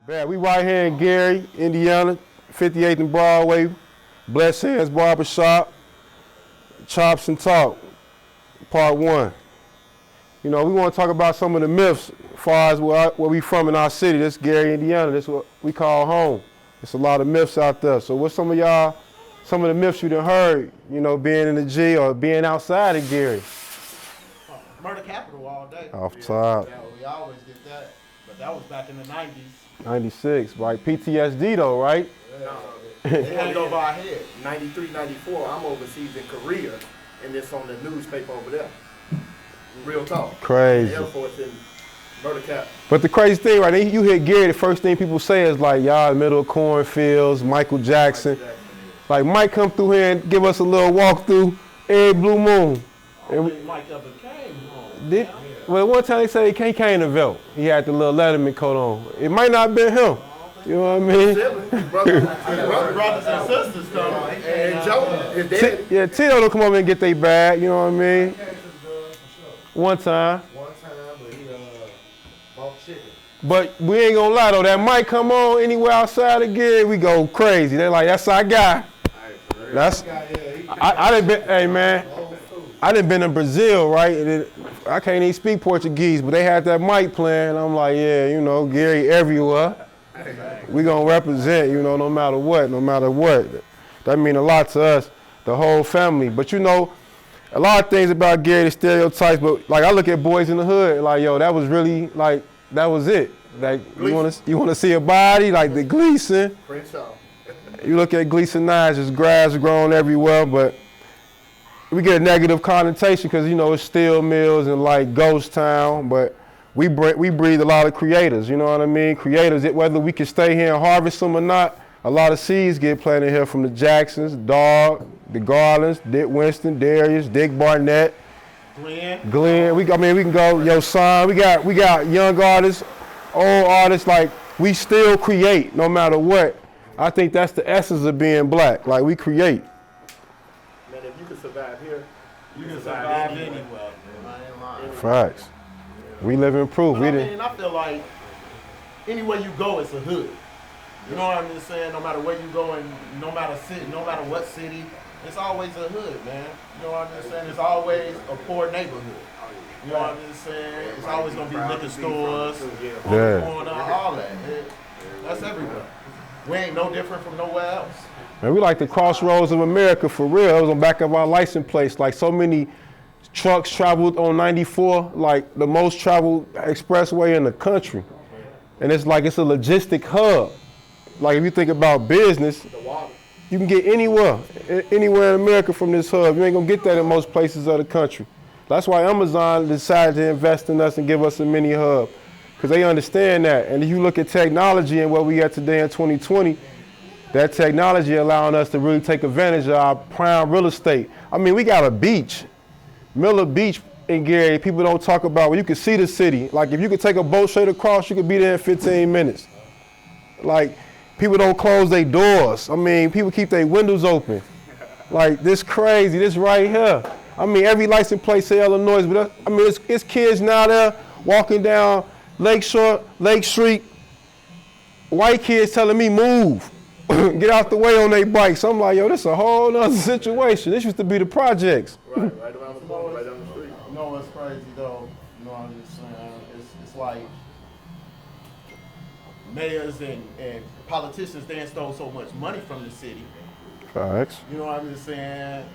Bad. We right here in Gary, Indiana, 58th and Broadway, Bless Hands Barbershop, Chops and Talk, part 1. You know, we want to talk about some of the myths as far as where we from in our city. This is Gary, Indiana. This is what we call home. There's a lot of myths out there. So what's some of the myths you done heard, you know, being in the G or being outside of Gary? Murder capital all day. Off top. Yeah, we always get that. But that was back in the 90s. 96, right? PTSD though, right? Yeah. They had it over our head. 93, 94, I'm overseas in Korea, and it's on the newspaper over there. Real talk. Crazy. The Air Force in murder cap. But the crazy thing, right, you hit Gary, the first thing people say is like, y'all in the middle of cornfields, Michael Jackson. Like Mike come through here and give us a little walkthrough every blue moon. I don't think Mike ever came home. Well, one time they said he came to Velt. He had the little Letterman coat on. It might not have been him. You know what I mean? Brothers and sisters though. And Joe, his dad. Yeah, Tito don't come over and get their bag, you know what I mean? One time. But he bought chicken. But we ain't gonna lie though, that might come on anywhere outside of Gary, we go crazy. They're like, that's our guy. I done been, hey man, I done been in Brazil, right? And I can't even speak Portuguese, but they had that mic playing. And I'm like, yeah, you know, Gary everywhere. We gonna represent, you know, no matter what. That mean a lot to us, the whole family. But you know, a lot of things about Gary, the stereotypes, but like I look at Boys in the Hood, like, yo, that was really, like, that was it. Like, you wanna see a body, like the Gleason. You look at Gleason 9, just grass growing everywhere, but we get a negative connotation because, you know, it's steel mills and like ghost town, but we breed a lot of creators, you know what I mean? Creators, whether we can stay here and harvest them or not, a lot of seeds get planted here from the Jacksons, Dog, the Garlands, Dick Winston, Darius, Dick Barnett, Glenn. We can go, yo, son, we got young artists, old artists, like we still create no matter what. I think that's the essence of being black, like we create. Man, if you can survive here, You can survive anywhere. Facts. We live in proof. I feel like anywhere you go, it's a hood. You know what I'm just saying? No matter where you go and no matter what city, it's always a hood, man. You know what I'm just saying? It's always a poor neighborhood. You know what I'm just saying? It's always gonna be liquor stores, all that. That's everywhere. We ain't no different from nowhere else. Man, we like the crossroads of America for real. It was on the back of our license plates. Like so many trucks traveled on 94, like the most traveled expressway in the country. And it's like it's a logistic hub. Like if you think about business, you can get anywhere in America from this hub. You ain't gonna get that in most places of the country. That's why Amazon decided to invest in us and give us a mini hub. Because they understand that. And if you look at technology and where we at today in 2020, that technology allowing us to really take advantage of our prime real estate. I mean, we got a beach, Miller Beach in Gary, people don't talk about where you can see the city. Like if you could take a boat straight across, you could be there in 15 minutes. Like people don't close their doors. I mean, people keep their windows open. Like this crazy, this right here. I mean, every license plate say Illinois, but I mean, it's kids now there walking down Lake Street, white kids telling me move, get out the way on their bikes. I'm like, yo, this is a whole nother situation. This used to be the projects. right around the corner, right down the street. You know what's crazy though? You know what I'm just saying? It's like mayors and politicians, they stole so much money from the city. Facts. You know what I'm just saying?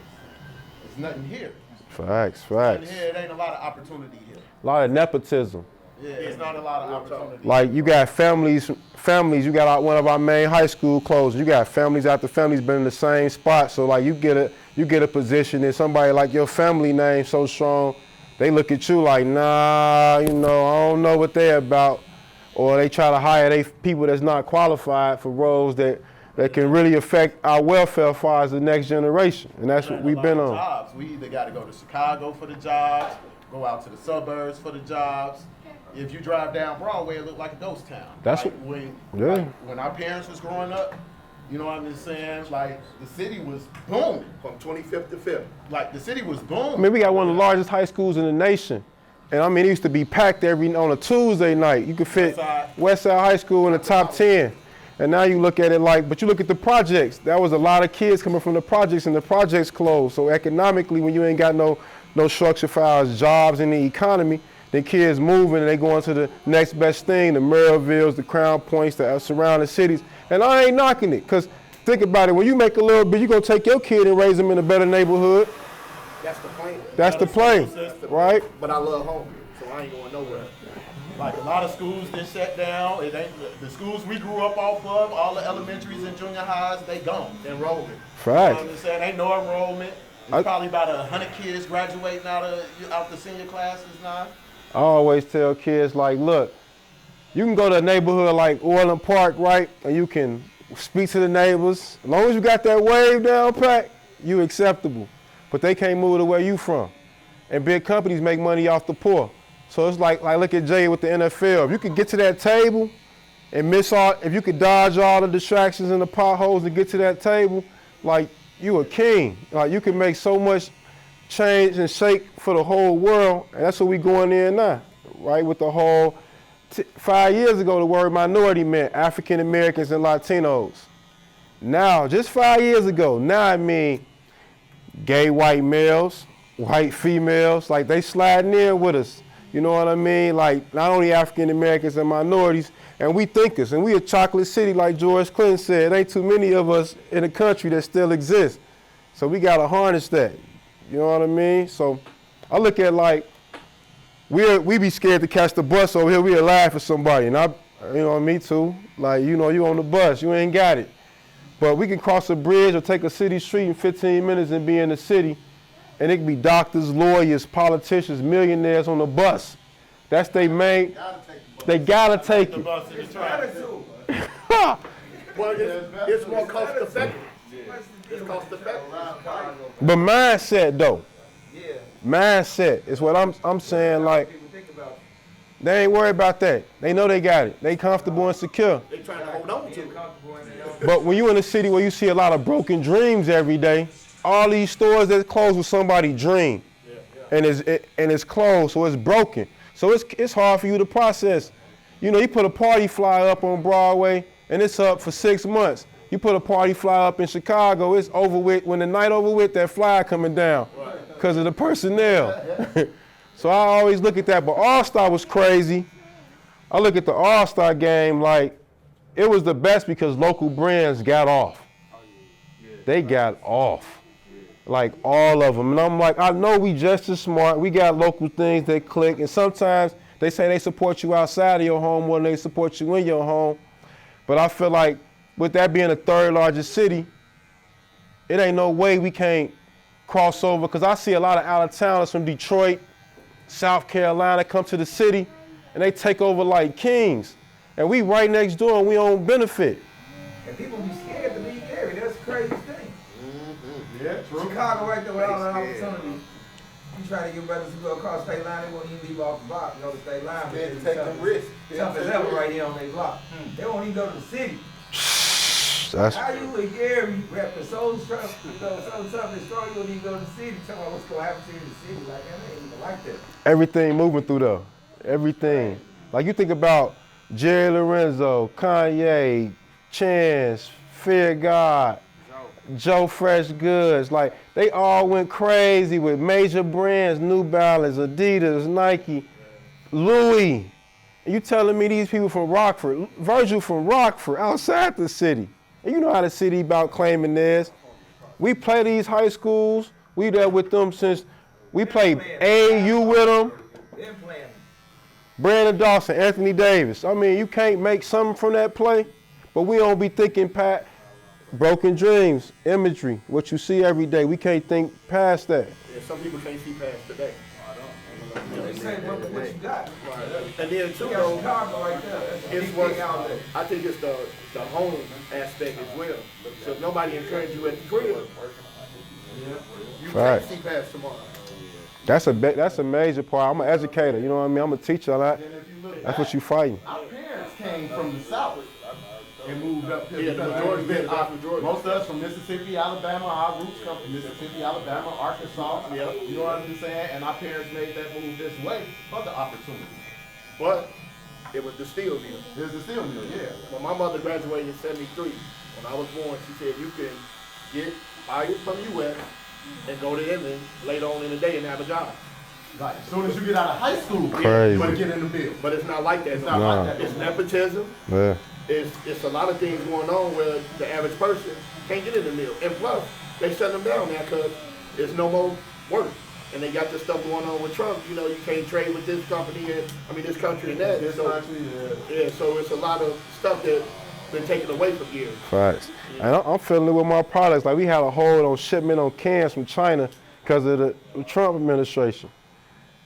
There's nothing here. Facts. Nothing here, it ain't a lot of opportunity here. A lot of nepotism. Yeah, it's not a lot of opportunity. Like you got families, you got one of our main high school closed. You got families after families been in the same spot. So like you get a position and somebody like your family name so strong, they look at you like, nah, you know, I don't know what they're about. Or they try to hire people that's not qualified for roles that can really affect our welfare as far as the next generation. And that's what we've been on. Jobs. We either got to go to Chicago for the jobs, go out to the suburbs for the jobs. If you drive down Broadway, it looked like a ghost town. That's like when our parents was growing up, you know what I'm just saying? Like the city was booming From 25th to 5th. Like the city was booming. I mean, we got one of the largest high schools in the nation. And I mean, it used to be packed on a Tuesday night. You could fit Westside. Westside High School in the top 10. And now you look at it but you look at the projects. That was a lot of kids coming from the projects, and the projects closed. So economically, when you ain't got no structure for our jobs in the economy, then kids moving and they going to the next best thing, the Merrillvilles, the Crown Points, the surrounding cities. And I ain't knocking it, because think about it, when you make a little bit, you're going to take your kid and raise them in a better neighborhood. That's the plan. That's the play, right? But I love home, so I ain't going nowhere. Like a lot of schools that shut down. It ain't the schools we grew up off of. All the elementaries and junior highs, they gone. Enrollment. You know Fact. what I'm saying? Ain't no enrollment. There's probably about 100 kids graduating out the senior classes now. I always tell kids, like, look, you can go to a neighborhood like Orland Park, right? And you can speak to the neighbors. As long as you got that wave down pat, you acceptable. But they can't move to where you from. And big companies make money off the poor. So it's like look at Jay with the NFL. If you could get to that table and if you could dodge all the distractions and the potholes and get to that table, like, you a king. Like, you can make so much change and shake for the whole world, and that's what we going in now, right? With the whole, 5 years ago, the word minority meant African Americans and Latinos. Now, just 5 years ago, now I mean gay white males, white females, like they sliding in with us. You know what I mean? Like, not only African Americans and minorities, and we thinkers, and we a chocolate city, like George Clinton said. Ain't too many of us in the country that still exist. So we gotta harness that. You know what I mean? So I look at like, we be scared to catch the bus over here, we'll laugh at somebody. And me too. Like, you on the bus, you ain't got it. But we can cross a bridge or take a city street in 15 minutes and be in the city. And it can be doctors, lawyers, politicians, millionaires on the bus. That's they main, they gotta take it. Well, it's more cost effective. It's cost effective. But mindset though, mindset is what I'm saying. Like, they ain't worried about that. They know they got it. They comfortable and secure. They trying to hold on to it. But when you in a city where you see a lot of broken dreams every day, all these stores that close with somebody's dream, and it's closed, so it's broken. So it's hard for you to process. You put a party flyer up on Broadway, and it's up for 6 months. You put a party flyer up in Chicago, it's over with. When the night over with, that flyer coming down because of the personnel. So I always look at that. But All-Star was crazy. I look at the All-Star game like it was the best because local brands got off. They got off. Like, all of them. And I'm like, I know we just as smart. We got local things that click. And sometimes they say they support you outside of your home more than they support you in your home. But I feel like with that being the third largest city, it ain't no way we can't cross over. Because I see a lot of out-of-towners from Detroit, South Carolina come to the city, and they take over like kings. And we right next door and we don't benefit. And people be scared to leave Gary. That's the craziest thing. Yeah, true. Chicago right there with all the opportunity. You try to get brothers to go across state line, they won't even leave off the block, the state line. They take the risk. Tough as ever right here on their block. They won't even go to the city. How you in Gary rapping so tough, so tough and strong, you won't even go to the city. Tell me what's going to happen to you in the city. Like, that ain't even like that. Everything moving through though. Everything. Like, you think about Jerry Lorenzo, Kanye, Chance, Fear God, Joe Fresh Goods, like they all went crazy with major brands, New Balance, Adidas, Nike, Louis. And you telling me these people from Rockford, Virgil from Rockford, outside the city. And you know how the city about claiming theirs. We play these high schools, we there with them since we played AAU with them. Brandon Dawson, Anthony Davis. I mean, you can't make something from that play, but we don't be thinking broken dreams, imagery, what you see every day. We can't think past that. Yeah, some people can't see past today. They say what you got. And then too, Chicago right there. it's what I think it's the home aspect as well. So if nobody encourage you at the crib, you can't see past tomorrow. That's a major part. I'm an educator, you know what I mean? I'm a teacher. That's what you fighting. Our parents came from the South. and moved up here. Yeah, the Because majority. most of us from Mississippi, Alabama, our roots come from Mississippi, Alabama, Arkansas. Yeah. You know what I'm saying? And our parents made that move this way for the opportunity. But it was the steel mill. It was the steel mill, yeah. When my mother graduated in '73, when I was born, she said you can get hired from the U.S. and go to England later on in the day and have a job. Right. As soon as you get out of high school, Crazy. you want to get in the mill. But it's not like that. It's not like that. It's nepotism. Yeah. It's a lot of things going on where the average person can't get in the mill. And plus, they shut them down now because there's no more work. And they got this stuff going on with Trump. You know, you can't trade with this company and, this country and that. This country, yeah, so it's a lot of stuff that's been taken away from here. Facts. And I'm feeling it with my products. Like we had a hold on shipment on cans from China because of the Trump administration.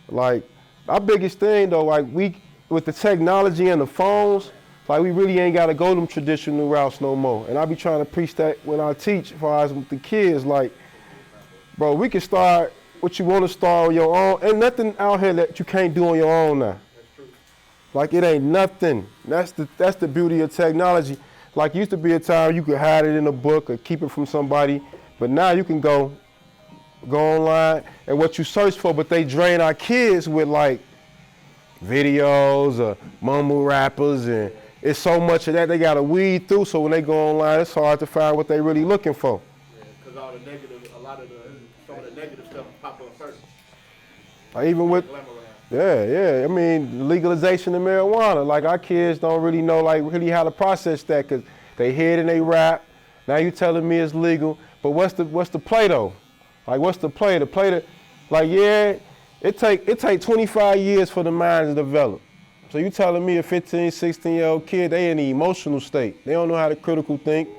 Like our biggest thing though, like with the technology and the phones, like we really ain't gotta go them traditional routes no more. And I be trying to preach that when I teach as far as with the kids, like, bro, we can start what you wanna start on your own. Ain't nothing out here that you can't do on your own now. That's true. Like it ain't nothing. That's the beauty of technology. Like used to be a time you could hide it in a book or keep it from somebody, but now you can go online and what you search for, but they drain our kids with like videos or mumble rappers, and it's so much of that they gotta weed through, so when they go online, it's hard to find what they really looking for. Yeah, because all the negative, some of the negative stuff pop up first. Like even with, I mean, legalization of marijuana, like our kids don't really know like really how to process that because they hear it and they rap. Now you telling me it's legal, but what's the play though? Like what's the play? The play that, like yeah, it take 25 years for the mind to develop. So you telling me a 15, 16-year-old kid, they in the emotional state. They don't know how to critical think.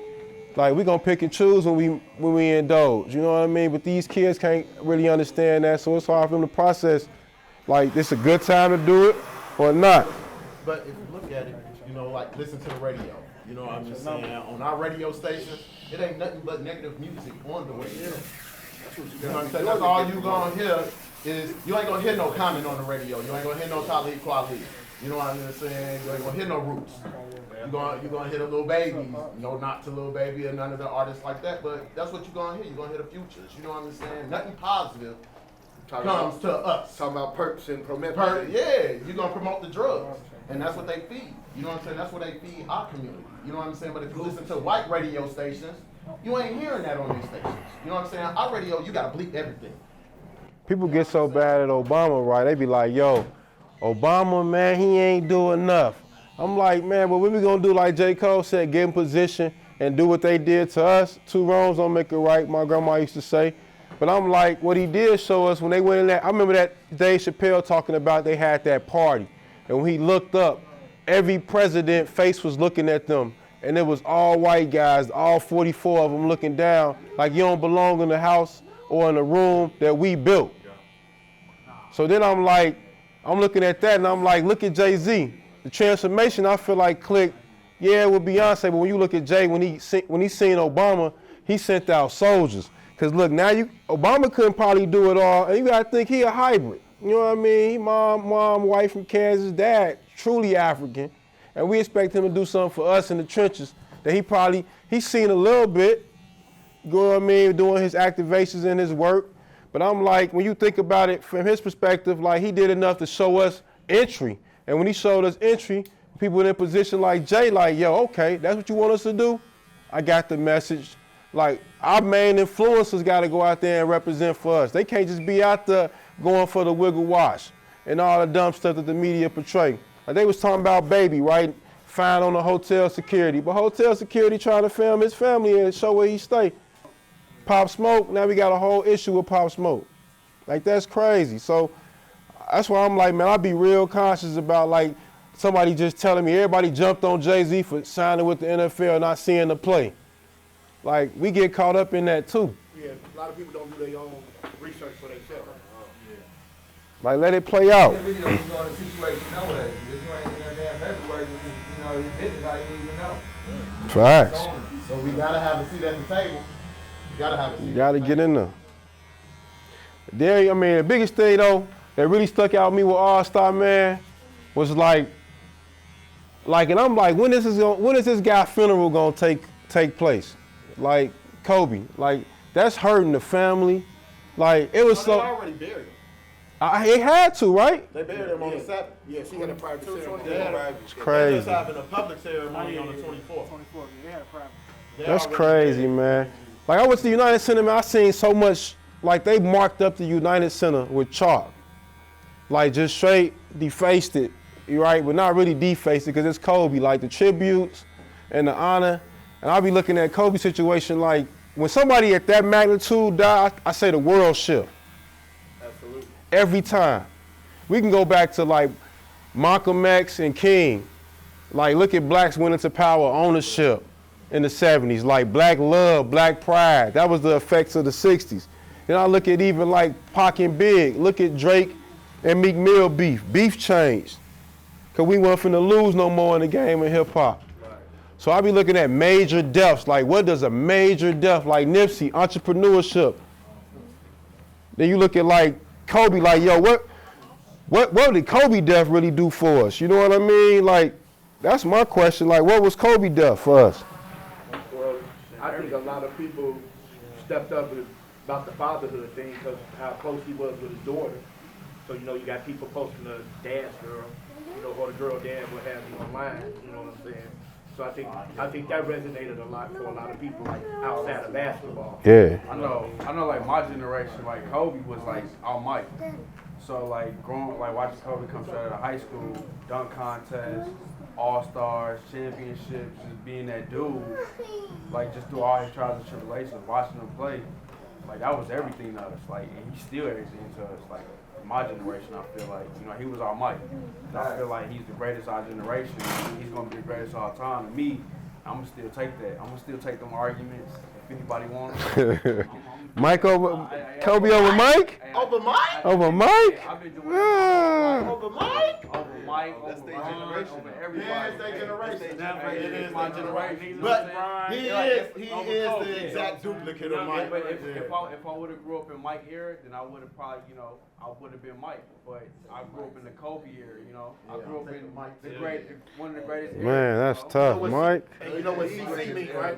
Like we gonna pick and choose when we indulge, you know what I mean? But these kids can't really understand that, so it's hard for them to process. Like this a good time to do it or not. But if you look at it, you know, like listen to the radio. You know what I'm just saying? On our radio station, it ain't nothing but negative music on the radio. You know what I'm saying? That's all you gonna hear is, you ain't gonna hear no comment on the radio. You ain't gonna hear no Talib Kweli. You know what I'm saying? You ain't gonna hear no Roots. You're gonna hear the Lil Baby. No, not to Lil Baby and none of the artists like that, but that's what you're gonna hear. You're gonna hear the Futures. You know what I'm saying? Nothing positive comes to us. Talking about perks and promethazine. Yeah, you're gonna promote the drugs. And that's what they feed. You know what I'm saying? That's what they feed our community. You know what I'm saying? But if you listen to white radio stations, you ain't hearing that on these stations. You know what I'm saying? Our radio, you gotta bleep everything. People get so bad at Obama, right? They be like, yo, Obama, man, he ain't do enough. I'm like, man, but what we gonna do like J. Cole said, get in position and do what they did to us? Two wrongs don't make it right, my grandma used to say. But I'm like, what he did show us when they went in there, I remember that Dave Chappelle talking about they had that party. And when he looked up, every president face was looking at them. And it was all white guys, all 44 of them looking down like you don't belong in the house or in the room that we built. So then I'm like, I'm looking at that and I'm like, look at Jay-Z. The transformation I feel like clicked, yeah, with Beyonce, but when you look at Jay, when he seen Obama, he sent out soldiers. Cause look, now Obama couldn't probably do it all, and you gotta think he a hybrid. You know what I mean? He mom, wife from Kansas, dad, truly African. And we expect him to do something for us in the trenches that he's seen a little bit, you know what I mean, doing his activations and his work. But I'm like, when you think about it from his perspective, like he did enough to show us entry. And when he showed us entry, people in a position like Jay, like, yo, okay, that's what you want us to do? I got the message. Like, our main influencers gotta go out there and represent for us. They can't just be out there going for the wiggle wash and all the dumb stuff that the media portray. Like they was talking about Baby, right? Found on the hotel security. But hotel security trying to film his family and show where he stay. Pop Smoke, now we got a whole issue with Pop Smoke. Like that's crazy. So that's why I'm like, man, I be real conscious about like somebody just telling me everybody jumped on Jay-Z for signing with the NFL, not seeing the play. Like we get caught up in that too. Yeah, a lot of people don't do their own research for themselves. Like let it play out. This video was on a situation nowadays. This ain't in there damn February, you know, his business, I didn't even know. Facts. So we gotta have a seat at the table. You gotta have a seat. You gotta get in there. There, I mean, the biggest thing though that really stuck out with me with All Star, man, was like Like, and I'm like, when is this guy's funeral gonna take place? Like, Kobe, like, that's hurting the family. Like, it was They so. already buried him. It had to, right? They buried him on the 7th. Yeah, she had a private ceremony. It's They're crazy. just having a public ceremony on the 24th. That's crazy, man. Like, I went to the United Center, man, I seen so much, like, they marked up the United Center with chalk. Like, just straight defaced it, right? But not really defaced it, because it's Kobe. Like, the tributes and the honor. And I'll be looking at Kobe's situation, like, when somebody at that magnitude died, I say the world shift. Absolutely. Every time. We can go back to, like, Malcolm X and King. Like, look at blacks went into power ownership in the 70s. Like, black love, black pride. That was the effects of the 60s. Then I look at even, like, Pac and Big. Look at Drake and Meek Mill beef. Beef changed. Because we weren't finna lose no more in the game of hip-hop. So I be looking at major deaths, like what does a major death, like Nipsey, entrepreneurship. Then you look at like Kobe, like, yo, what did Kobe death really do for us? You know what I mean? Like, that's my question, like what was Kobe death for us? Well, I think a lot of people stepped up about the fatherhood thing because how close he was with his daughter. So, you know, you got people posting the dad's girl, you know, or the girl dad will have you online, you know what I'm saying? So I think that resonated a lot for a lot of people like outside of basketball. Yeah. I know like my generation, like Kobe was like almighty. So like watching Kobe come straight out of high school, dunk contests, all-stars, championships, just being that dude, like just through all his trials and tribulations, watching him play, like that was everything to us. Like, and he's still everything to us. Like my generation, I feel like, you know, he was almighty. And I feel like he's the greatest of our generation. He's gonna be the greatest of all time. And me, I'm gonna still take that. I'm gonna still take them arguments if anybody wants them. Mike over, Kobe over Mike? Over Mike? Over Mike? I've been doing Over Mike? over Mike, That's over their Ron, generation. over everybody. Yeah, it's their generation. It is my generation. But he is Kobe. the exact duplicate of Mike. But if I would have grew up in Mike era, then I would have probably, you know, I would have been Mike. But I grew up in the Kobe era, you know. I grew up in one of the greatest. Man, that's eras, tough, Mike. And you know what CC mean, right?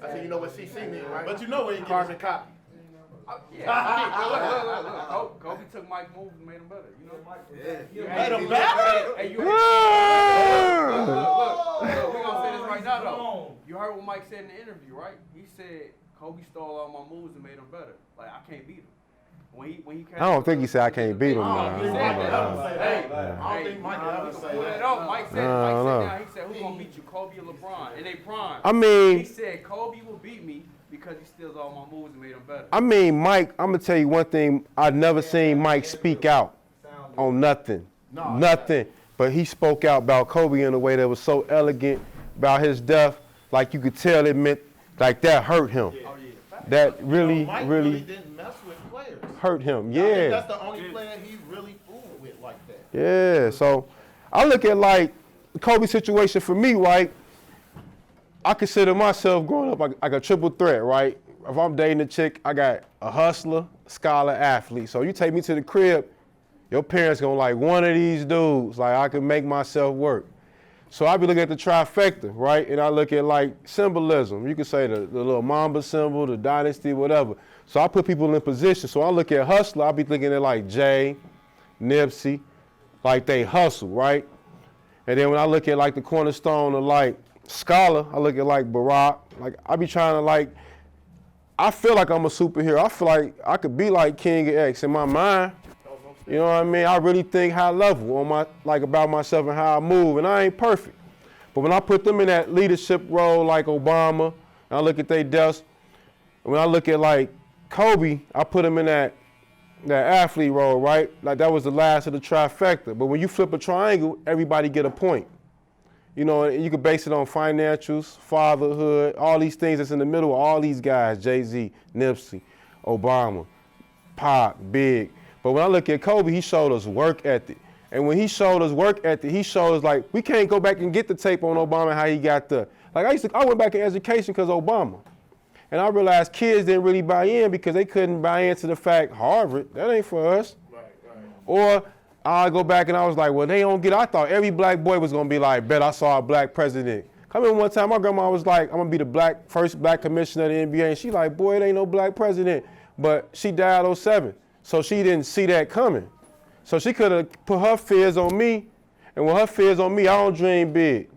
I said, you know what CC mean, right? But you know where he Carbon copy. Yeah. Kobe took Mike's moves and made him better. You know. Made him better? Hey, you look, we gonna say this right now though. You heard what Mike said in the interview, right? He said Kobe stole all my moves and made him better. Like I can't beat him. When he came I don't think he said I can't beat him. I don't think Mike could ever say that. Hey, I don't think Mike could ever say pull that. that up. Mike said no. now, he said, who's gonna beat you, Kobe or LeBron? In their prime. I mean, He said Kobe will beat me because he steals all my moves and made them better. I mean, Mike, I'm gonna tell you one thing. I've never seen Mike speak out on nothing. Nothing. But he spoke out about Kobe in a way that was so elegant about his death. Like you could tell it meant, like that hurt him. That really, Mike really didn't mess with players. hurt him. I think Yeah. that's the only player he really fooled with like that. Yeah. So I look at like the Kobe situation for me, right? I consider myself growing up like a triple threat, right? If I'm dating a chick, I got a hustler, scholar, athlete. So you take me to the crib, your parents gonna like one of these dudes, like I can make myself work. So I be looking at the trifecta, right? And I look at like symbolism. You could say the little Mamba symbol, the dynasty, whatever. So I put people in position. So I look at hustler, I be looking at like Jay, Nipsey, like they hustle, right? And then when I look at like the cornerstone of like scholar, I look at like Barack. Like I be trying to like, I feel like I'm a superhero. I feel like I could be like King X in my mind. You know what I mean? I really think high level on my, like about myself and how I move, and I ain't perfect. But when I put them in that leadership role like Obama, and I look at their deaths, and when I look at like Kobe, I put him in that athlete role, right? Like that was the last of the trifecta. But when you flip a triangle, everybody get a point. You know, and you can base it on financials, fatherhood, all these things that's in the middle of all these guys, Jay-Z, Nipsey, Obama, Pac, Big. But when I look at Kobe, he showed us work ethic. And when he showed us work ethic, he showed us like, we can't go back and get the tape on Obama, how he got there. Like I went back in education because Obama. And I realized kids didn't really buy in because they couldn't buy into the fact, Harvard, that ain't for us. Right. Or I go back and I was like, well, they don't get it. I thought every black boy was gonna be like, bet I saw a black president. Come in one time, my grandma was like, I'm gonna be the first black commissioner of the NBA. And she like, boy, it ain't no black president. But she died 07, so she didn't see that coming. So she could have put her fears on me, and with her fears on me, I don't dream big.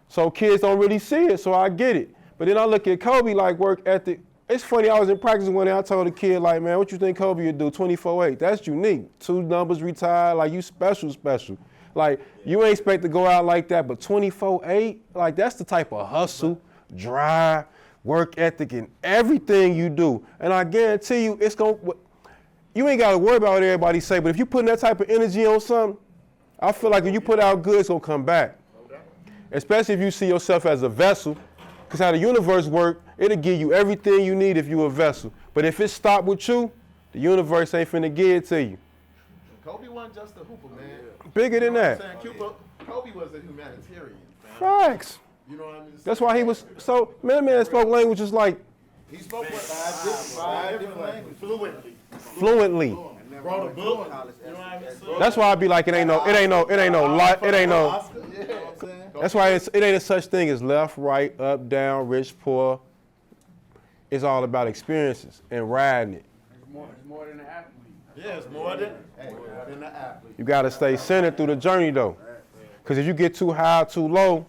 So kids don't really see it, so I get it. But then I look at Kobe like work ethic. It's funny, I was in practice one day, I told a kid like, man, what you think Kobe would do, 24-8? That's unique. 2 numbers retired, like you special. Like you ain't expect to go out like that, but 24-8, like that's the type of hustle, drive, work ethic, and everything you do. And I guarantee you, you ain't gotta worry about what everybody say, but if you putting that type of energy on something, I feel like if you put out good, it's gonna come back. Especially if you see yourself as a vessel, because how the universe works, it'll give you everything you need if you're a vessel. But if it stopped with you, the universe ain't finna give it to you. Kobe wasn't just a hooper, man. Bigger than that. Kobe was a humanitarian, man. Facts. You know what I mean? That's why he was so, man spoke languages like he spoke five different languages. fluently. Wrote a book. You know what I mean? That's why I be like, it ain't no. That's why it ain't a such thing as left, right, up, down, rich, poor. It's all about experiences and riding it. It's more than an athlete. Yeah, it's more than an athlete. You gotta stay centered through the journey though. Because if you get too high or too low,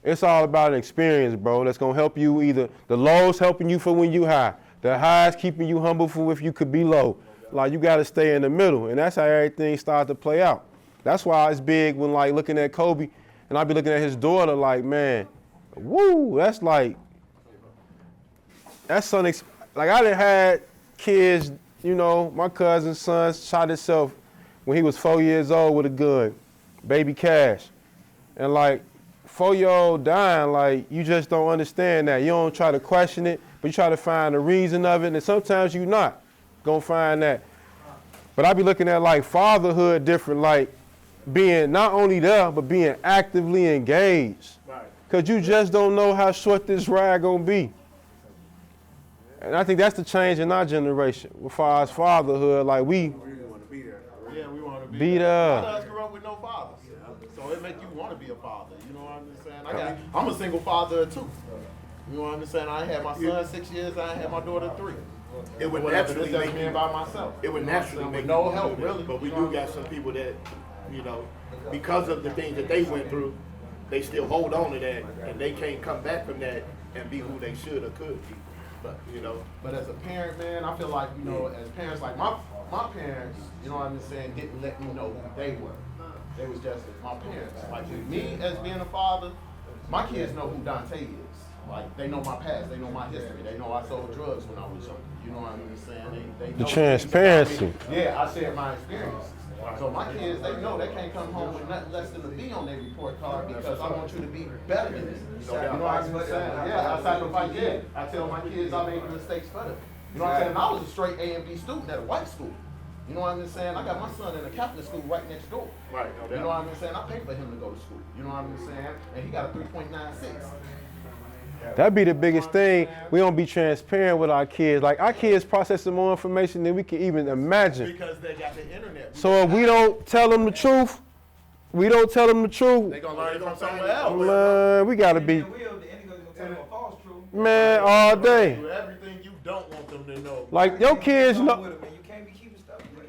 it's all about an experience, bro. That's gonna help you either, the low's helping you for when you high. The high's keeping you humble for if you could be low. Like you gotta stay in the middle, and that's how everything starts to play out. That's why it's big when like looking at Kobe, and I be looking at his daughter like, man, woo, that's like, that's something, like I done had kids, you know, my cousin's son shot himself when he was 4 years old with a gun, baby Cash. And like, 4-year-old dying, like you just don't understand that. You don't try to question it, but you try to find the reason of it, and sometimes you not gonna find that. But I be looking at like fatherhood different, like being not only there, but being actively engaged. Cause you just don't know how short this ride gonna be. And I think that's the change in our generation. As far as fatherhood, like we want to be there. Yeah, we want to be there. A lot of us grew up with no fathers, so it make you want to be a father. You know what I'm saying? I'm a single father too. You know what I'm saying? I had my son 6 years. I had my daughter 3. It would naturally make make me by myself. It would naturally make no help, really. But we do got some people that, you know, because of the things that they went through, they still hold on to that, and they can't come back from that and be who they should or could be. But you know. But as a parent, man, I feel like, you know, as parents, like my parents, you know what I'm saying, didn't let me know who they were. They was just my parents. Like with me as being a father, my kids know who Dante is. Like they know my past, they know my history, they know I sold drugs when I was young. You know what I'm saying? They know the transparency. Yeah, I shared my experiences. So my kids, they know they can't come home with nothing less than a B on their report card because I want you to be better than this. You know what I'm saying? Yeah, I sacrifice. Yeah, I tell my kids I made mistakes for them. You know what I'm saying? And I was a straight A and B student at a white school. You know what I'm saying? I got my son in a Catholic school right next door. Right. You know what I'm saying? I paid for him to go to school. You know what I'm saying? And he got a 3.96. That'd be the biggest thing. We don't be transparent with our kids. Like our kids processing more information than we can even imagine. Because they got the internet. So if we don't tell them the truth, they're gonna learn it from somewhere else. Man, we gotta be. Man, all day. Everything you don't want them to know. Like your kids know.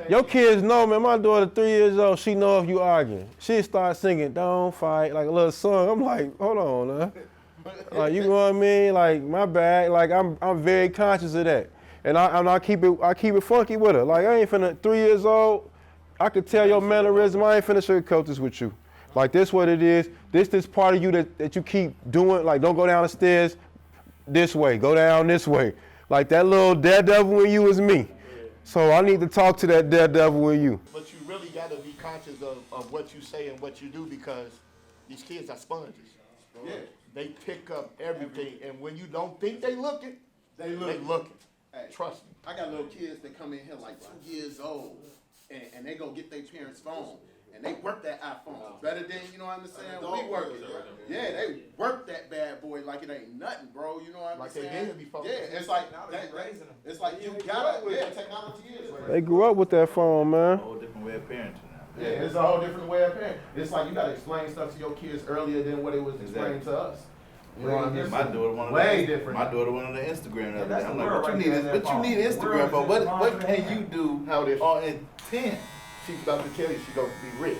Your kids know, man. My daughter 3 years old. She know if you arguing. She start singing "Don't Fight" like a little song. I'm like, hold on, huh? Like you know what I mean? Like my bad. Like I'm very conscious of that, and I keep it funky with her. Like I ain't finna 3 years old. I could tell your mannerism. I ain't finna sugarcoat this with you. Like this what it is. This part of you that you keep doing. Like don't go down the stairs this way. Go down this way. Like that little daredevil in you is me. So I need to talk to that daredevil in you. But you really got to be conscious of what you say and what you do because these kids are sponges. Yeah. They pick up everything, and when you don't think they looking, they looking. Hey, trust me. I got little kids that come in here like 2 years old, and they go get their parents' phone, and they work that iPhone better than, you know what I'm saying, we work it. Yeah, they work that bad boy like it ain't nothing, bro. You know what I'm saying? Like they did before. Yeah, it's like it's like you gotta. Yeah, technology is. They grew up with that phone, man. A whole different way of parenting now. Yeah, it's a whole different way of parenting. It's like you gotta explain stuff to your kids earlier than what it was explained to us. You know what I mean? My daughter wanted way different. My daughter wanted the Instagram the other day. I'm like, world what right you need? there, What you need Instagram for? What can you do? How this? On in 10? She's about to tell you she's gonna be rich.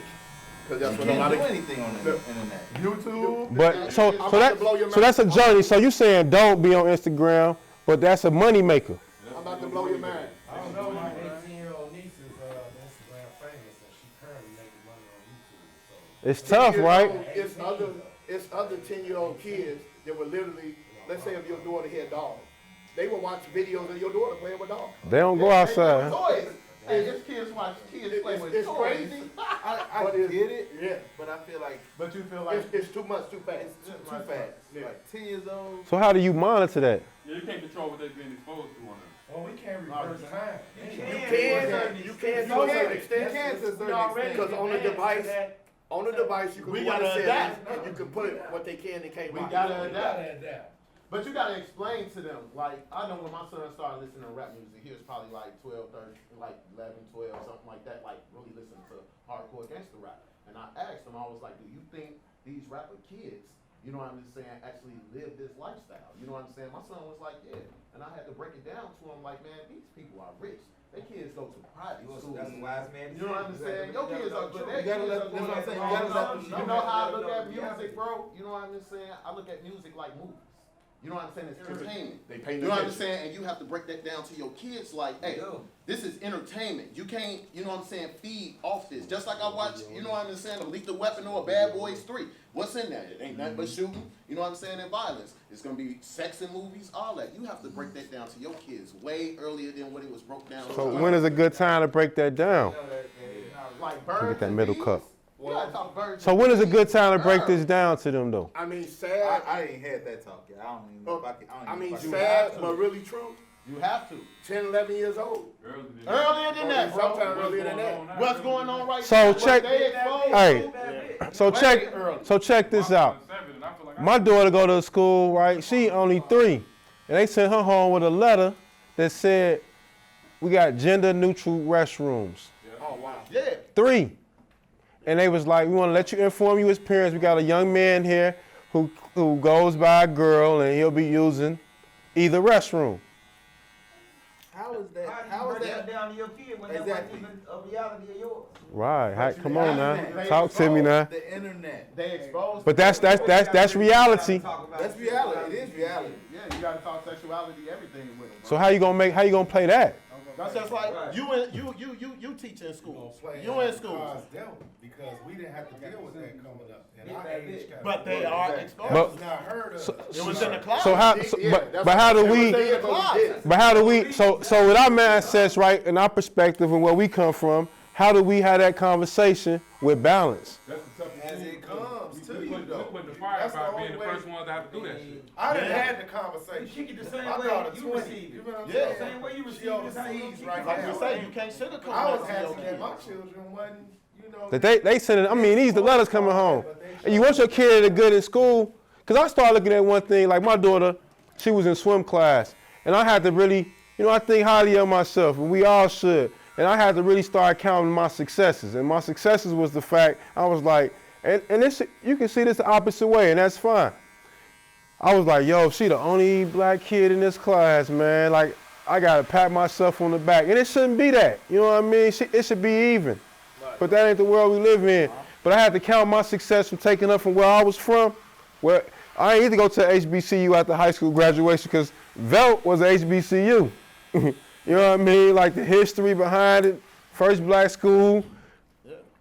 Because that's You what a lot can't do of anything on the internet. YouTube. But so I'm about to blow your so that's a mind. journey. So you saying don't be on Instagram, but that's a money maker. I'm about to blow your mind. I don't know, my 18-year-old niece is Instagram famous, and she currently making money on YouTube. So It's tough, right? It's other 10-year-old kids that were literally, let's say if your daughter had dogs, they would watch videos of your daughter playing with dogs. They don't go outside. Toys. Hey, this kids watch kids play with It's toys. crazy. I But get it's- it, Yeah. but I feel like But you feel like It's too much, too fast. it's too fast. Yeah. Like 10 years old. So how do you monitor that? Yeah, you can't control what they're being exposed to on them. well, we can't reverse time. You can to a certain extent. Because on the device you can We go on the gotta settings adapt. and you can put what they can and can't We watch. gotta We adapt. gotta adapt. But you gotta explain to them, like, I know when my son started listening to rap music, he was probably like 12, 13, like 11, 12, something like that, like really listening to hardcore gangster rap. And I asked him, I was like, do you think these rapper kids, you know what I'm just saying, actually live this lifestyle? You know what I'm saying? My son was like, yeah. And I had to break it down to him, like, man, these people are rich. Their kids go to private schools. That's a wise man. You know what I'm saying? Your kids are good. You gotta let- that's what I'm saying. You gotta let them You know how I look at music, bro? You know what I'm just saying? I look at music like movies. You know what I'm saying? It's entertainment. They pay You know what I'm saying? And you have to break that down to your kids like, hey, this is entertainment. You can't, you know what I'm saying, feed off this. Just like I watch, you know what I'm saying, a Lethal Weapon or Bad Boys 3. What's in that? It ain't nothing but shooting, you know what I'm saying, and violence. It's going to be sex in movies, all that. You have to break that down to your kids way earlier than what it was broke down. So when is a good time to break that down? Like birds Get that and middle bees? cup. You gotta talk birds So and when is a bees. good time to break this down to them though? I mean, sad. I ain't had that talk yet. I don't even know if I can. I mean, if I can- sad, but really true. You have to. 10, 11 years old. Earlier than that, bro. Sometime earlier than that. What's going on right So now? check- They exposed Hey, to. so check this out. My daughter go to school, right? She only 3, and they sent her home with a letter that said, "We got gender neutral restrooms." Oh, wow. Yeah. 3, and they was like, "We want to let you inform you as parents. We got a young man here who goes by a girl, and he'll be using either restroom." How is that? How How do is you break that that? down to your kid when that Exactly. wasn't even a reality of yours? Right? Come on now, They talk to me now. The internet. They exposed. But that's reality. That's reality. It is reality. Yeah, you gotta talk sexuality, everything with them. So how you gonna play that? That's just like you teach in school. You in school. Because we didn't have to deal with that coming up. And our age got But they are exposed. But- It's not heard of. It was in the class. So how? But how do we? But how do we? So with our mindsets, right, and our perspective and where we come from, how do we have that conversation with balance? That's the toughest As thing. it comes to you, We though. put the fire That's the by only being the way. first ones to have to do that shit. I done Yeah. had the conversation. You kick it the same My way daughter you 20. receive it. You know what I'm Yeah. saying? Same way you receive She it, on that's the how you seas keep right it. Like you now. say, you can't sugarcoat I was that to your happy that my kids. children wasn't, you know. That they send it. I mean, these the letters coming home. And you want your kid to good in school? Cause I started looking at one thing. Like my daughter, she was in swim class, and I had to really, I think highly of myself, and we all should. And I had to really start counting my successes. And my successes was the fact I was like, and this, you can see this the opposite way, and that's fine. I was like, yo, she the only black kid in this class, man. Like, I gotta pat myself on the back. And it shouldn't be that, you know what I mean? It should be even. But that ain't the world we live in. But I had to count my success from taking up from where I was from. Where I ain't either go to HBCU after high school graduation, because Velt was a HBCU. You know what I mean? Like the history behind it, first black school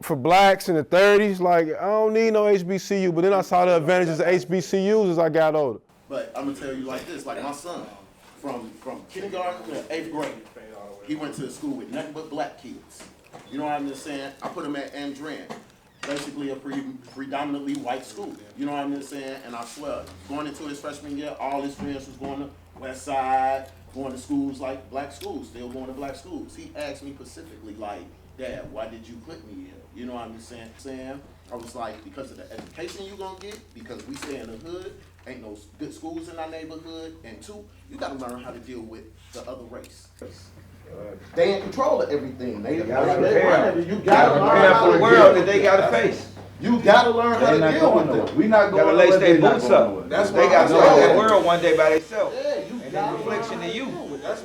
for blacks in the 30s. Like, I don't need no HBCU. But then I saw the advantages of HBCUs as I got older. But I'm gonna tell you like this, like my son, from kindergarten to 8th grade, he went to a school with nothing but black kids. You know what I'm just saying? I put him at Andrean, basically a predominantly white school. You know what I'm just saying? And I swear, going into his freshman year, all his friends was going to West Side, going to schools like black schools, still going to black schools. He asked me specifically, like, Dad, why did you put me here? You know what I'm just saying? I was like, because of the education you gonna get, because we stay in the hood, ain't no good schools in our neighborhood, and 2, you gotta learn how to deal with the other race. They in control of everything. They gotta they prepare. run it. You gotta learn Prepare how for to the world deal that with they it. gotta face. You gotta learn how to deal with them. We not going Gotta lace nowhere, their they not boots going up. nowhere. That's They why gotta I face said- that world one day by themselves. Yeah, you And gotta then reflection learn of how to you. deal with it. That's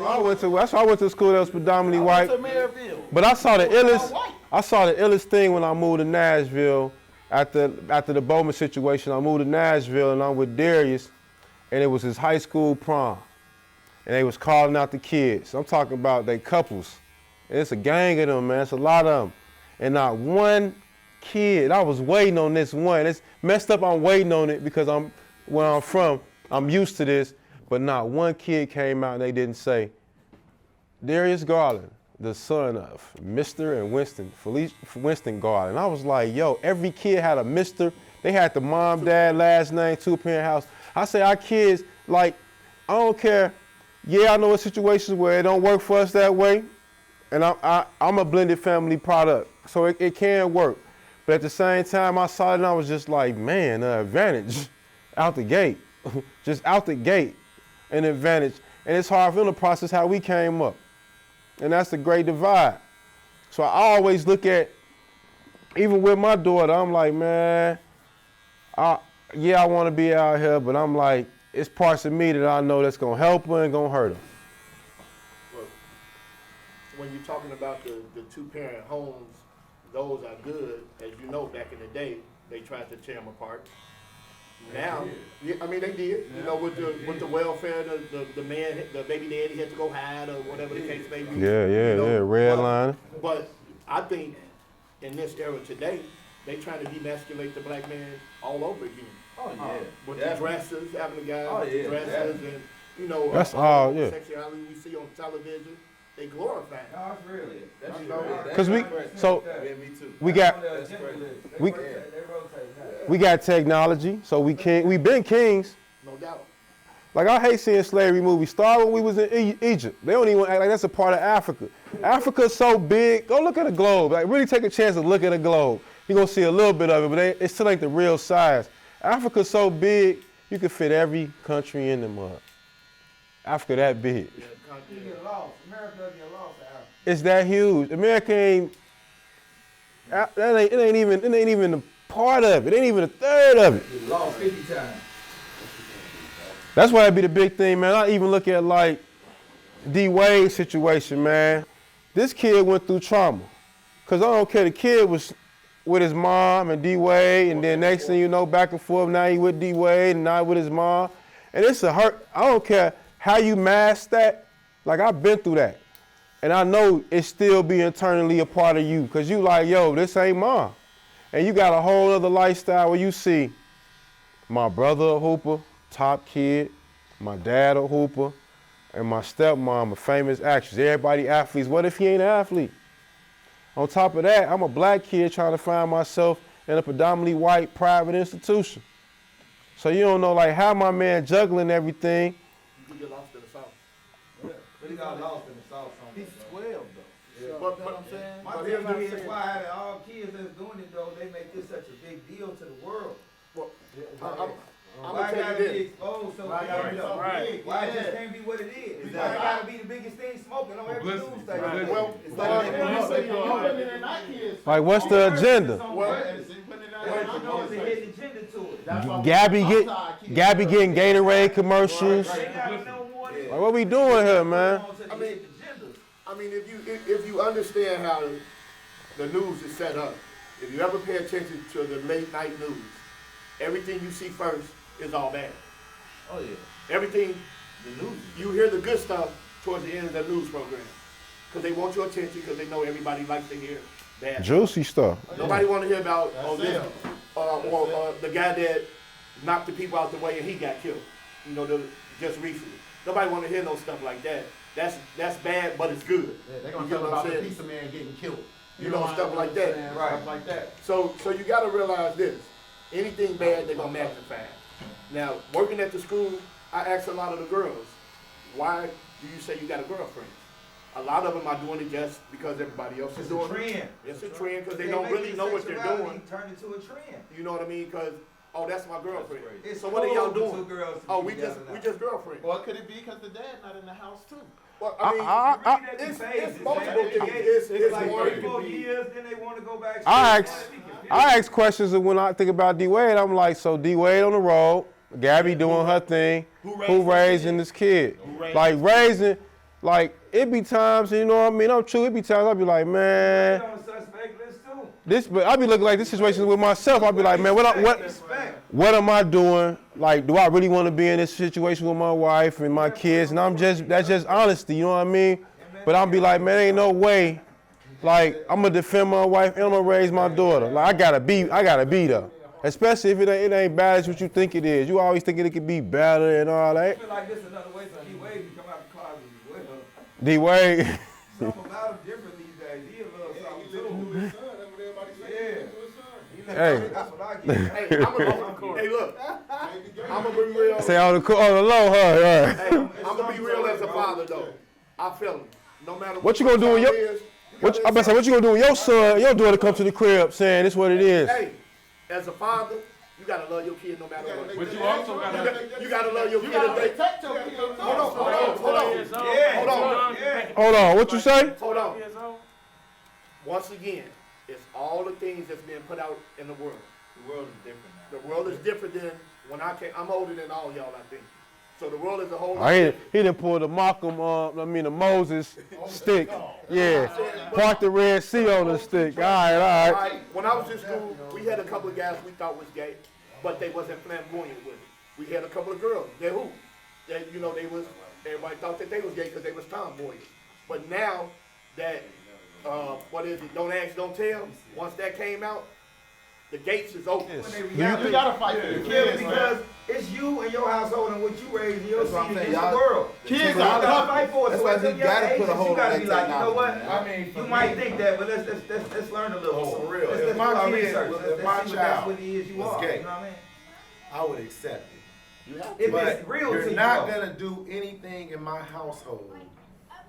why I went to school that was predominantly white. To Merrillville. But I saw the It was all illest. white. I saw the illest thing when I moved to Nashville after the Bowman situation. I moved to Nashville and I'm with Darius, and it was his high school prom, and they was calling out the kids. I'm talking about they couples. And it's a gang of them, man. It's a lot of them, and not one kid. I was waiting on this one. It's messed up. I'm waiting on it because I'm where I'm from. I'm used to this, but not one kid came out and they didn't say, Darius Garland, the son of Mr. and Winston Garland. I was like, yo, every kid had a Mr. They had the mom, dad, last name, two-parent house. I say our kids, like, I don't care. Yeah, I know situations where it don't work for us that way, and I'm a blended family product, so it can work. But at the same time, I saw it and I was just like, man, advantage out the gate. Just out the gate, an advantage. And it's hard for them to process how we came up. And that's the great divide. So I always look at, even with my daughter, I'm like, man, I want to be out here, but I'm like, it's parts of me that I know that's going to help her and going to hurt her. Well, when you're talking about the two-parent homes, those are good. As you know, back in the day, they tried to tear them apart. Now, yeah, I mean, they did. You know, with the welfare, the man, the baby daddy had to go hide or whatever the case may be. Red line. But I think in this era today, they trying to demasculate the black man all over again. Oh, yeah. With the dresses, having the guys Oh, with the yeah, dresses, and you know, That's all, yeah. sexuality we see on television, they glorify it. No, it's really. That's You know, Because we got They rotate now. we got technology, so we been kings. No doubt. Like I hate seeing slavery movies. Started when we was in Egypt. They don't even act like that's a part of Africa. Africa's so big. Go look at the globe. Like really take a chance to look at the globe. You're gonna see a little bit of it, but it still ain't the real size. Africa's so big, you can fit every country in the mud. Africa that big. You get lost. America doesn't get lost to Africa. It's that huge. America ain't. It ain't even a part of it. It ain't even a third of it. You lost 50 times. That's why it'd be the big thing, man. I even look at like D Wade's situation, man. This kid went through trauma. Cause I don't care, the kid was with his mom and D Wade, and then next thing you know, back and forth, now he with D Wade and now with his mom. And it's a hurt. I don't care how you mask that. Like I've been through that. And I know it still be internally a part of you. Cause you like, yo, this ain't mom. And you got a whole other lifestyle where you see my brother a hooper, top kid, my dad a hooper, and my stepmom a famous actress. Everybody athletes. What if he ain't an athlete? On top of that, I'm a black kid trying to find myself in a predominantly white private institution. So you don't know like how my man juggling everything. You get lost in the South. But he got lost in the South somewhere. He's 12 though. Yeah. But You know what I'm saying? My But thing here's what I'm is saying. why all kids that's doing it though, they make this such a big deal to the world. Well, I'm Why gonna gotta tell you be this. exposed so Why big? gotta be so big? Why it Yeah. just can't be what it is? Is Why that it gotta be the biggest thing smoking on every Publicity. news station? Publicity. Well, It's like, like you you know, say, you putting it in our kids. Like what's the agenda? Well, I know it's a hidden agenda to it. That's why we Gabby talk get to our kids. Gabby getting Gatorade commercials. They gotta know more than Like, what we doing here, man? I mean, I mean, if you understand how the news is set up, if you ever pay attention to the late night news, everything you see first is all bad. Oh yeah. Everything, The news. you hear the good stuff towards the end of the news program. Because they want your attention, because they know everybody likes to hear bad. Juicy stuff. Nobody want to hear about That's this, it. or the guy that knocked the people out the way and he got killed. You know, just recently. Nobody want to hear no stuff like that. That's bad, but it's good. Yeah, they're gonna You get tell what about I'm the saying? pizza man getting killed. You know, stuff like that. Right. Stuff like that. So you got to realize this: anything bad, they're gonna magnify. Now, working at the school, I ask a lot of the girls, "Why do you say you got a girlfriend?" A lot of them are doing it just because everybody else is It's a doing it. trend. It's a trend because they They don't make really this know what they're sexuality doing. turn into a trend. You know what I mean? Because that's my girlfriend. It's So what are y'all cool for doing? two girls to Oh, be we together now. just girlfriends. Or could it be because the dad not in the house too? Well, I mean, it's multiple things. It's like one. 3, 4 years, then they want to go back. I ask questions when I think about D Wade. I'm like, so D Wade on the road, Gabby doing her thing. Who raising this kid? Like raising, like it be times, you know what I mean? I'm true. It be times I be like, man, this. But I be looking like this situation with myself. I be like, man, what am I doing? Like, do I really want to be in this situation with my wife and my kids? And that's just honesty. You know what I mean? But I'm be like, man, ain't no way. Like, I'm gonna defend my wife and I'm gonna raise my daughter. Like, I gotta be there. Especially if it ain't bad as what you think it is. You always thinking it could be better and all that. I feel like this is another way for D Wade to come out the closet as well. D Wade. Something about him different these days. He a little something too. Hey. That's what I get. Hey, look. I'm gonna be real. Say on the low, huh? Yeah. Hey, I'm gonna be real as a father though. I feel him. No matter What you gonna do when your what you gonna do when your son, your daughter come to the crib saying this what it is? Hey, as a father, you gotta love your kid no matter what. But you also gotta. You gotta love your kid. Protect your kid. Hold on, what you say? Hold on. Once again, it's all the things that's being put out in the world. The world is different now. The world is different than when I came. I'm older than all y'all, I think. So the world is a whole. He done pulled the the Moses stick. Yeah, parked the Red Sea on the stick. All right. When I was in school, we had a couple of guys we thought was gay, but they wasn't flamboyant with it. We had a couple of girls. Everybody thought that they was gay because they was tomboyish. But now that Don't Ask, Don't Tell. Once that came out, the gates is open. You gotta fight for your kids, because it's you and your household and what you raise in your That's what I'm seed saying, in the y'all- world. Kids You are gotta fight for it. That's So why at you them young gotta put a ages, hold you gotta on be that like, you know what? technology, man. You might think that, but let's learn a little more. For real. Let's If do my our kid research. was- Let's if my see what child what it is you was are. gay, You know what I mean? I would accept it. You have If But it's real to you're you, not though. gonna do anything in my household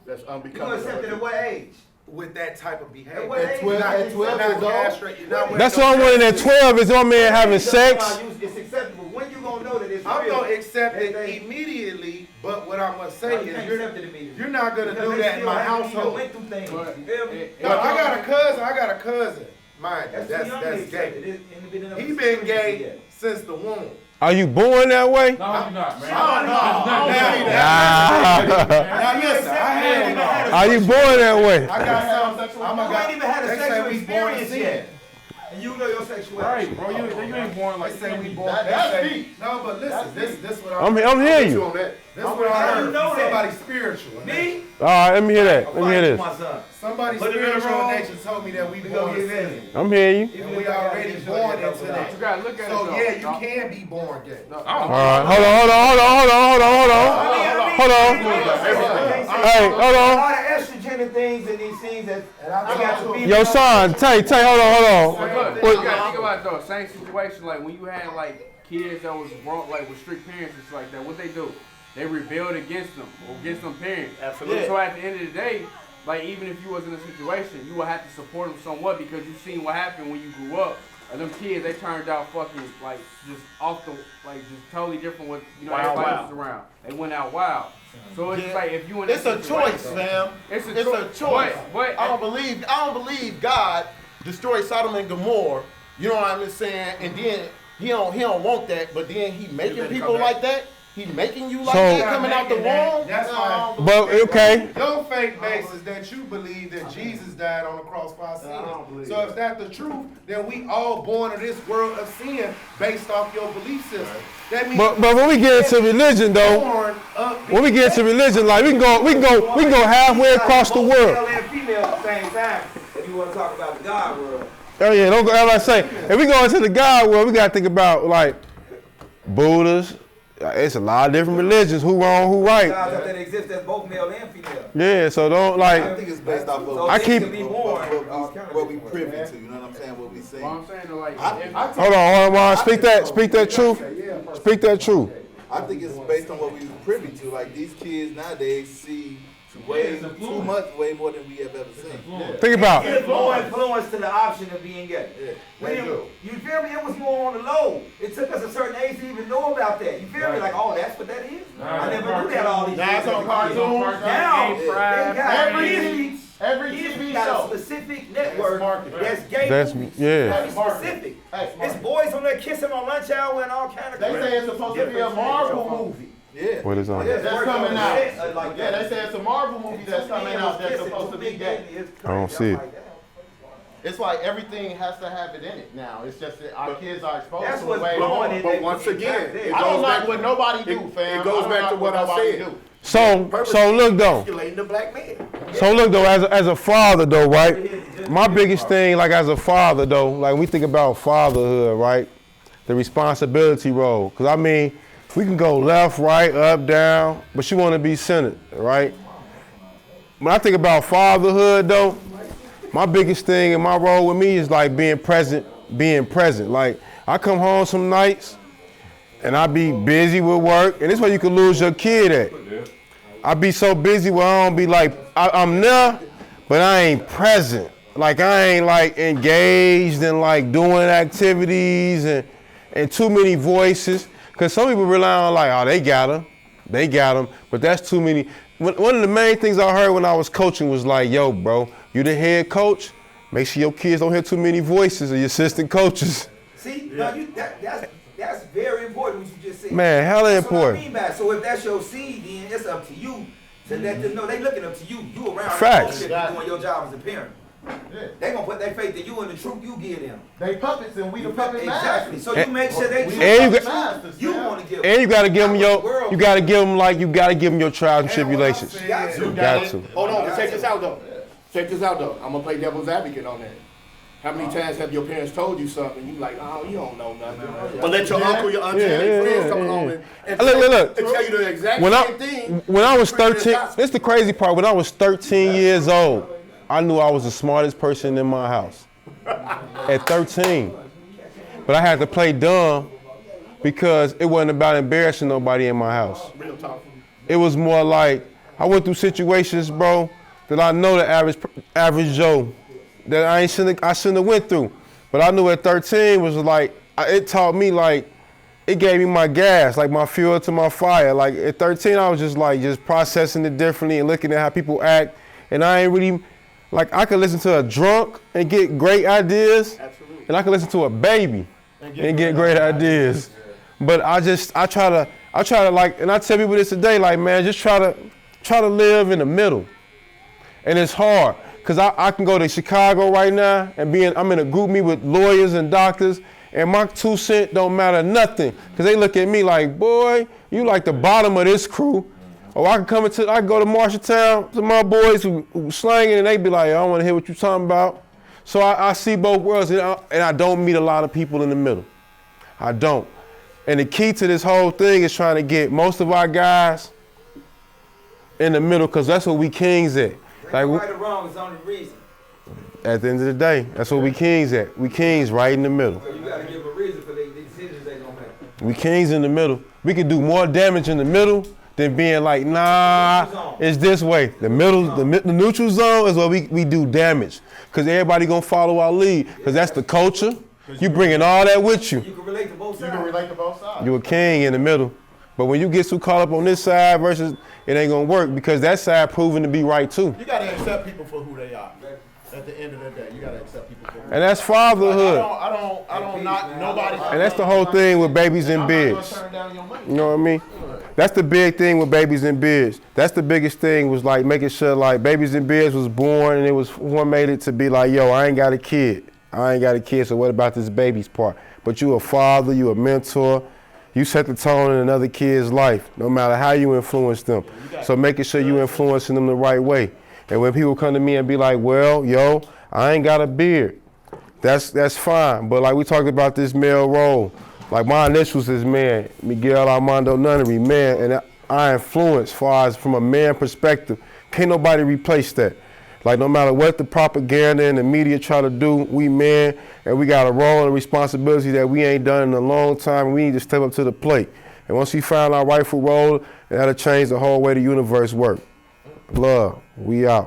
That's You gonna unbecoming. accept it at what age? with that type of behavior. At what age? You're not At 12 years old? castrated. You're not That's what I'm wondering at 12 is my man having sex. It's acceptable. When you gonna know that it's I'm real? gonna accept it They- immediately, but what I'm gonna say You is can't accept it immediately. you're not gonna Because do they that in still my haven't even household. went through things. You feel me? No, I got a cousin. Mind you, That's that's too young to gay. accept it. It's been enough He been experience gay yet. since the womb. Are you born that way? No, you're not, man. Now listen, I had Are you born that way? I got some. You ain't even had a They say sexual we born experience sin. yet. And you know your sexuality. Right, bro. You ain't born like They say we born. That's they say- deep. No, but listen, this what I'm hearing you. on that. This what I How you heard. know that? Somebody spiritual. Me? All right, let me hear that. Let me hear this. My son. Somebody Put it in the spiritual room. nature told me that we We born gonna in get sin. I'm hearing you. And we already born into You that. gotta look at it So though. yeah, you can be born gay. No, All right, hold on. Hey, hold A on. lot of estrogen and things and these things that I got to be. Yo, son, Tay, hold on. But look, What- you gotta think about it though. Same situation, like when you had like kids that was brought like with strict parents and shit like that. What they do? They rebelled against them or against them parents. Absolutely. So at the end of the day, like even if you was in a situation, you would have to support them somewhat because you seen what happened when you grew up. And them kids, they turned out fucking like just off the like just totally different with everybody else was around. They went out wild. So it's like if you in It's a that choice, situation- fam. It's a choice. But I don't believe God destroyed Sodom and Gomorrah. You know what I'm saying? And then he don't want that, but then he making people like that. He making you like So- that coming out the womb. That's why. But okay. Your faith base is that you believe that Jesus died on the cross for our sins. So if that's the truth, then we all born of this world of sin based off your belief system. That means But when we get into religion though, born of when we get into religion, like we can go halfway across the world. Male and female at the same time. If you want to talk about the God world. Oh yeah, don't go. As I say, if we go into the God world, we gotta think about like Buddhas. It's a lot of different religions. Who wrong, who right? Gods out there that exist that's both male and female. Yeah, so don't I like. think it's based off of So I things keep- can be born. what we privy to. You know what I'm saying? What we say. What I'm saying though, like Hold on. Speak that truth. Speak that truth. I think it's based on what we privy to. Like these kids nowadays see Too much, way more than we have ever seen. Think about It's more influence to the option of being gay. They do. You feel me? It was more on the low. It took us a certain age to even know about that. You feel me? Like, oh, that's what that is? I never knew that all these Now it's years. on cartoons. Now, they got Every Disney TV got a show. specific network marketing. that's gay That's- movies. yeah. Very specific. It's boys on there kissing on lunch hour and all kind of They say it's supposed to be a Marvel movie. Yeah. what is on. Yeah. That's coming out. Like Yeah, they say it's a Marvel movie that's coming out that's supposed to be gay. I don't see it. It's like everything has to have it in it now. It's just that our kids are exposed That's to what's the way. blowing it. But once again, it I don't goes like back what nobody do, fam. it goes I don't back to like what I nobody said. do. So look though. Manipulating the black man. So look though, as a father though, right? My biggest thing, like as a father though, like we think about fatherhood, right? The responsibility role. Cause I mean, we can go left, right, up, down, but you want to be centered, right? When I think about fatherhood though, my biggest thing and my role with me is like being present. Like I come home some nights and I be busy with work, and this is where you can lose your kid at. I be so busy where I don't be like, I'm there, but I ain't present. Like I ain't like engaged in like doing activities and too many voices. Cause some people rely on like, oh, they got them, but that's too many. One of the main things I heard when I was coaching was like, yo, bro, you the head coach, make sure your kids don't hear too many voices of your assistant coaches. See, now that's very important what you just said. Man, hella That's important. What I mean by it. So if that's your seed, then it's up to you to let them know they looking up to you. You around Facts. you doing your job as a parent. They gonna put their faith in you and the truth you give them. They puppets and we the puppet Exactly. masters. So you make sure they And you got- you want to give. And you gotta give them your trials and tribulations. You got to. You got to. Hold on, but check this out though. I'm gonna play devil's advocate on that. How many times have your parents told you something and you like, oh, you don't know nothing? But let your uncle, your auntie, and your friends come home and Look. tell you the exact When same thing. when I was 13, this is the crazy part. When I was 13 years old, I knew I was the smartest person in my house. At 13. But I had to play dumb because it wasn't about embarrassing nobody in my house. Real talk. It was more like, I went through situations, bro, that I know the average Joe that I shouldn't have went through. But I knew at 13 was like, it taught me like, it gave me my gas, like my fuel to my fire. Like at 13, I was just processing it differently and looking at how people act. And I ain't really, like I could listen to a drunk and get great ideas. Absolutely. And I could listen to a baby and get great ideas. But I try to like, and I tell people this today, like, man, just try to live in the middle. And it's hard, cause I can go to Chicago right now and I'm in a group meet with lawyers and doctors, and my 2 cents don't matter nothing, cause they look at me like, boy, you like the bottom of this crew. Or I can go to Marshalltown to my boys who slanging, and they be like, I don't want to hear what you talking about. So I see both worlds, and I don't meet a lot of people in the middle. I don't. And the key to this whole thing is trying to get most of our guys in the middle, cause that's what we kings at. Like, Right or wrong is only reason. at the end of the day, that's what we kings at. We kings right in the middle. So you got to give a reason for the decisions they gonna make. We kings in the middle. We can do more damage in the middle than being like, nah, it's this way. The middle, the neutral zone is where we do damage. Cause everybody gonna follow our lead. Cause that's the culture. You bringing all that with you. You can relate to both You sides. can relate to both sides. You a king in the middle. But when you get too caught up on this side versus, it ain't gonna work because that side proven to be right too. You gotta accept people for who they are. At the end of the day, you gotta accept people for who they And that's are. fatherhood. I don't knock nobody. And that's the whole thing with babies and I'm not gonna bids. turn down your money. You know what I mean? That's the big thing with babies and bids. That's the biggest thing was like making sure like babies and bids was born and it was formatted to be like, yo, I ain't got a kid. So what about this baby's part? But you a father, you a mentor. You set the tone in another kid's life, no matter how you influence them. So making sure you influencing them the right way. And when people come to me and be like, well, yo, I ain't got a beard. That's fine. But like we talked about this male role, like my initials is man, Miguel Armando Nunnery, man, and I influence far as from a man perspective. Can't nobody replace that. Like no matter what the propaganda and the media try to do, we men, and we got a role and responsibility that we ain't done in a long time, and we need to step up to the plate. And once we find our rightful role, that'll change the whole way the universe works. Love. We out.